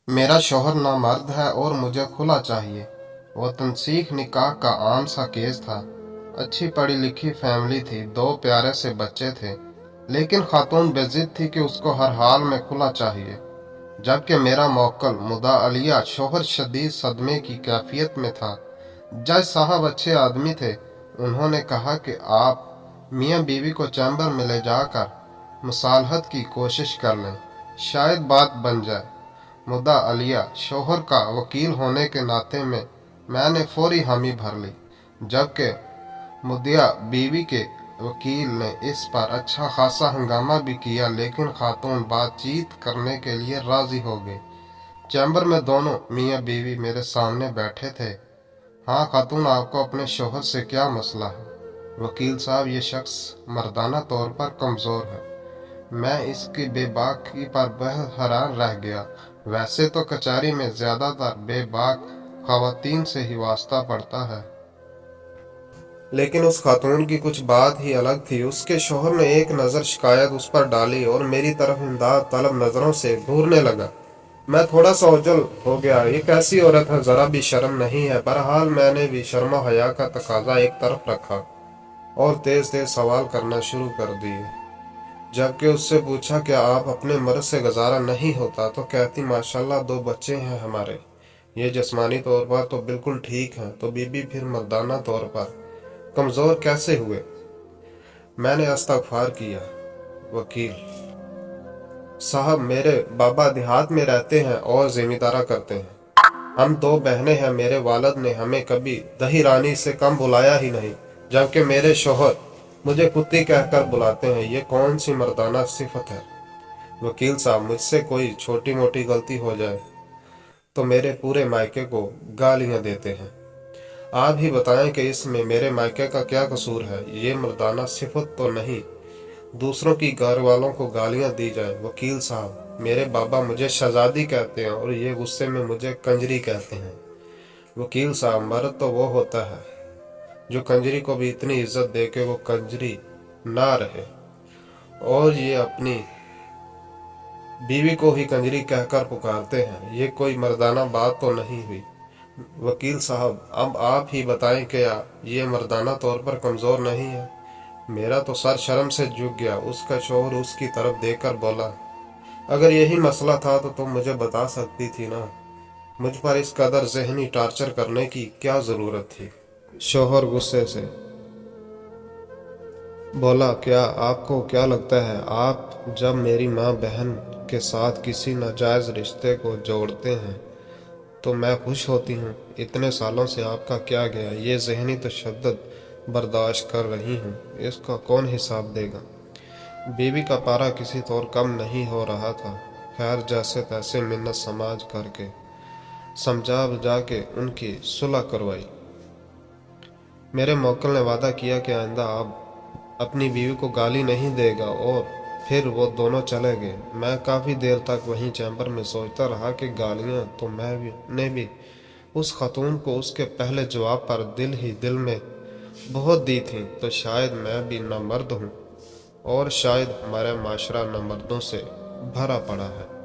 मेरा शौहर नामर्द है और मुझे खुला चाहिए। वो तनसीख निकाह का आम सा केस था। अच्छी पढ़ी लिखी फैमिली थी, दो प्यारे से बच्चे थे, लेकिन खातून बेजिद थी कि उसको हर हाल में खुला चाहिए। जबकि मेरा मौक्कल मुद्दा अलिया शौहर शदीद सदमे की कैफियत में था। जज साहब अच्छे आदमी थे। उन्होंने कहा कि आप मियाँ बीवी को चैम्बर में ले जाकर मुसालहत की कोशिश कर लें, शायद बात बन जाए। मुद्दा अलिया शौहर का वकील होने के नाते में मैंने फौरी हामी भर ली, जबकि मुद्दिया बीवी के वकील ने इस पर अच्छा खासा हंगामा भी किया, लेकिन खातून बातचीत करने के लिए राजी हो गई। चैम्बर में दोनों मियाँ बीवी मेरे सामने बैठे थे। हाँ खातून, आपको अपने शौहर से क्या मसला है? वकील साहब, ये शख्स मर्दाना तौर पर कमज़ोर है। मैं इसकी बेबाकी पर बेहद हैरान रह गया। वैसे तो कचहरी में ज्यादातर बेबाक खवातीन से ही वास्ता पड़ता है, लेकिन उस खातून की कुछ बात ही अलग थी। उसके शौहर ने एक नज़र शिकायत उस पर डाली और मेरी तरफ इमदाद तलब नज़रों से घूरने लगा। मैं थोड़ा सा ओझल हो गया। ये कैसी औरत है, जरा भी शर्म नहीं है। बहरहाल मैंने भी शर्मा हया का तकाजा एक तरफ रखा और तेज तेज सवाल करना शुरू कर दिए। जबकि उससे पूछा कि आप अपने मर्द से गुजारा नहीं होता, तो कहती माशाल्लाह दो बच्चे हैं हमारे। ये जिस्मानी तौर पर तो बिल्कुल ठीक हैं, तो बीबी फिर मर्दाना तौर पर कमज़ोर कैसे हुए? मैंने इस्तग़फ़ार किया। वकील साहब, मेरे बाबा देहात में रहते हैं और ज़मींदारा करते हैं। हम दो बहनें हैं। मेरे वालिद ने हमें कभी दही रानी से कम बुलाया ही नहीं, जबकि मेरे शौहर मुझे कुत्ती कहकर बुलाते हैं। ये कौन सी मर्दाना सिफत है? वकील साहब, मुझसे कोई छोटी मोटी गलती हो जाए तो मेरे पूरे मायके को गालियां देते हैं। आप ही बताएं कि इसमें मेरे मायके का क्या कसूर है? ये मर्दाना सिफत तो नहीं, दूसरों की घर वालों को गालियां दी जाए। वकील साहब, मेरे बाबा मुझे शहजादी कहते हैं और ये गुस्से में मुझे कंजरी कहते हैं। वकील साहब, मर्द तो वो होता है जो कंजरी को भी इतनी इज्जत दे के वो कंजरी ना रहे, और ये अपनी बीवी को ही कंजरी कहकर पुकारते हैं। ये कोई मर्दाना बात तो नहीं हुई। वकील साहब, अब आप ही बताएं क्या ये मर्दाना तौर पर कमज़ोर नहीं है? मेरा तो सर शर्म से झुक गया। उसका शौहर उसकी तरफ देखकर बोला, अगर यही मसला था तो तुम मुझे बता सकती थी ना। मुझ पर इस कदर जहनी टार्चर करने की क्या ज़रूरत थी? शौहर गुस्से से बोला, क्या आपको क्या लगता है, आप जब मेरी माँ बहन के साथ किसी नाजायज़ रिश्ते को जोड़ते हैं तो मैं खुश होती हूँ? इतने सालों से आपका क्या गया? ये जहनी तशद्दुद बर्दाश्त कर रही हूँ, इसका कौन हिसाब देगा? बीवी का पारा किसी तौर कम नहीं हो रहा था। खैर, जैसे तैसे मिन्नत समाज करके समझा बुझा के उनकी सुलह करवाई। मेरे मौक्कल ने वादा किया कि आइंदा आप अपनी बीवी को गाली नहीं देगा, और फिर वो दोनों चले गए। मैं काफ़ी देर तक वहीं चैम्बर में सोचता रहा कि गालियां तो मैंने भी उस खातून को उसके पहले जवाब पर दिल ही दिल में बहुत दी थी, तो शायद मैं भी नामर्द हूँ और शायद हमारा माशरा नामर्दों से भरा पड़ा है।